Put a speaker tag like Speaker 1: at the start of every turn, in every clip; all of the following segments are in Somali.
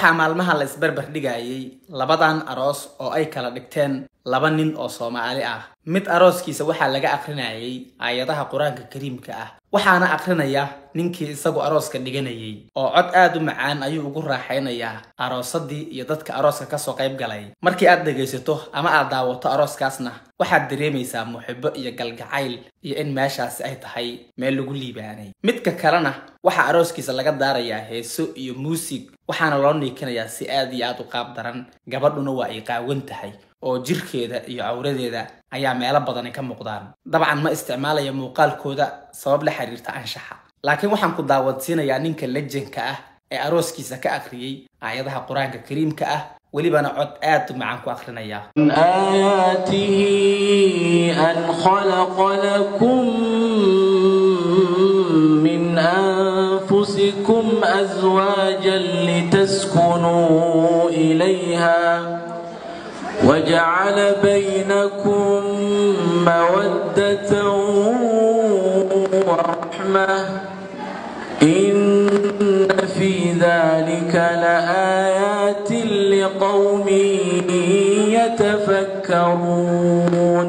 Speaker 1: waxaa maalmaha la isbarbar dhigayay labadan aroos oo ay kala dhigteen laba nin oo Soomaali ah. Mid arooskiisa waxaa laga aqrinayay aayadaha Quraanka Kariimka ah, waxaana aqrinaya ninkii isagu arooska dhiganayay oo cod aad u macaan ayuu ugu raaxaynayaa aroosadii iyo dadka arooska ka soo qayb galay. Markii aad dhageysato ama aad daawato arooskaasna waxaad dareemaysaa muxibbo iyo galgacayl iyo in meeshaasi ay tahay meel lagu liibaanay. Midka kalena waxa arooskiisa laga daarayaa heeso iyo muusig, waxaana loo niikinayaa si aad iyo aad u qaab daran. Gabadhuna waa ay qaawan tahay oo jirkeeda iyo awradeeda ayaa meelo badan ka muuqdaan. Dabcan ma isticmaalayo muuqaalkooda sabab la xiriirta anshaxa, laakiin waxaan ku daawadsiinayaa ninka lejenka ah ee arooskiisa ka akhriyay aayadaha Quraanka Kariimka ah, welibana cod aad u macaan ku akhrinaya.
Speaker 2: Aayatihi an khalaqa lakum min anfusikum azwajan litaskunu ilayha وجعل بينكم مودة ورحمة إن في ذلك لآيات لقوم يتفكرون.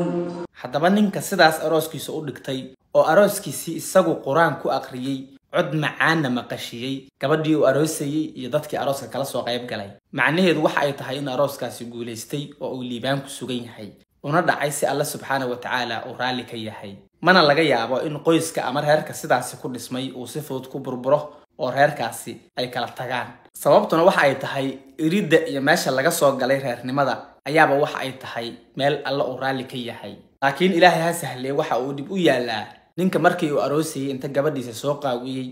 Speaker 1: haddaba ninka sidaas arooskiisa u dhigtay oo arooskiisii isagu Quraan ku akhriyay, cod macaana maqashiyay gabadhii uu aroosayay iyo dadkii arooska kala soo qayb galay, macnaheedu waxa ay tahay in arooskaasi guuleystay oo uu liibaan ku sugan yahay una dhacay si Allah subhanahu wa ta'ala uu raali ka yahay. Mana laga yaabo in qoyska ama reerka sidaas ku dhismay uu si fudud ku burburo oo reerkaasi ay kala tagaan. Sababtuna waxa ay tahay iridda iyo meesha laga soo galay reernimada ayaaba waxa ay tahay meel Allah uu raali ka yahay. Laakiin Ilaahay ha sahlay waxa uu dib u yaalaa ninka markii uu aroosayay inta gabadhiisa soo qaawiyay,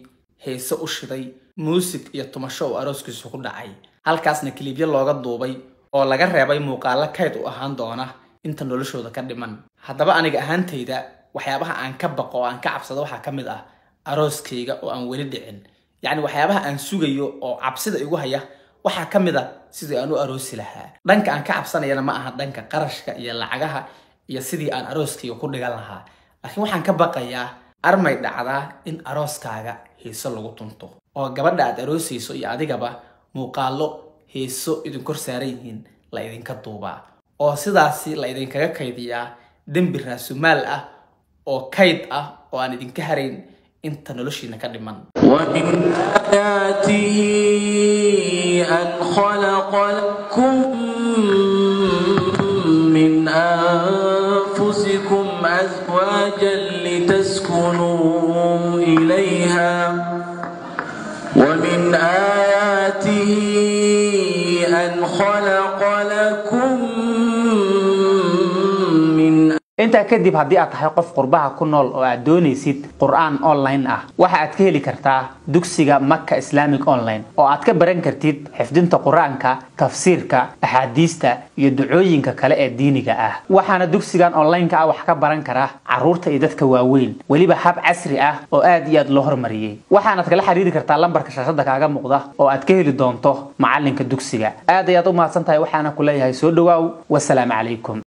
Speaker 1: heeso u shiday, muusig iyo tumasho uu arooskiisu ku dhacay. Halkaasna kilibyo looga duubay oo laga reebay muuqaalo kayd u ahaan doona inta noloshooda ka dhiman. Haddaba aniga ahaantayda waxyaabaha aan ka baqo oo aan ka cabsado waxa ka mid ah arooskayga oo aan weli dhicin. Yacni waxyaabaha aan sugayo oo cabsida igu haya waxa ka mid ah sidii aan u aroosi lahaa. Dhanka aan ka cabsanayana ma aha dhanka qarashka iyo lacagaha iyo sidii aan arooskayga ku dhigan lahaa, laakiin waxaan ka baqayaa armay dhacdaa in arooskaaga heeso lagu tunto oo gabadha aad aroosayso iyo adigaba muuqaalo heeso idin kor saaran yihiin la idinka duubaa oo sidaasi la idinkaga kaydiyaa dembi raasumaal ah oo kayd ah oo aan idinka harayn inta noloshiina ka dhiman.
Speaker 2: ومن آياته أن خلق لكم من أنفسكم أزواجا لتسكنوا إليها ومن آياته أن خلق لكم
Speaker 3: inta kadib haddii aad tahay qof qurbaha ku nool oo aad doonaysid qur'aan online ah, waxa aad ka heli kartaa dugsiga Makka Islamic Online oo aad ka baran kartid xifdinta quraanka, tafsiirka, ahadiista iyo ducooyinka kale ee diiniga ah. waxaana dugsigan online ka wax ka baran kara caruurta iyo dadka waaweyn, waliba hab casri ah oo aad iyo aad loo horumariyay. waxaana kala xiriiri kartaa lambarka shaashada kaaga muuqda oo aad ka heli doonto macalinka dugsiga. aad ayaad u mahadsantahay, waxaana ku leeyahay soo dhawaaw. wassalaamu calaykum.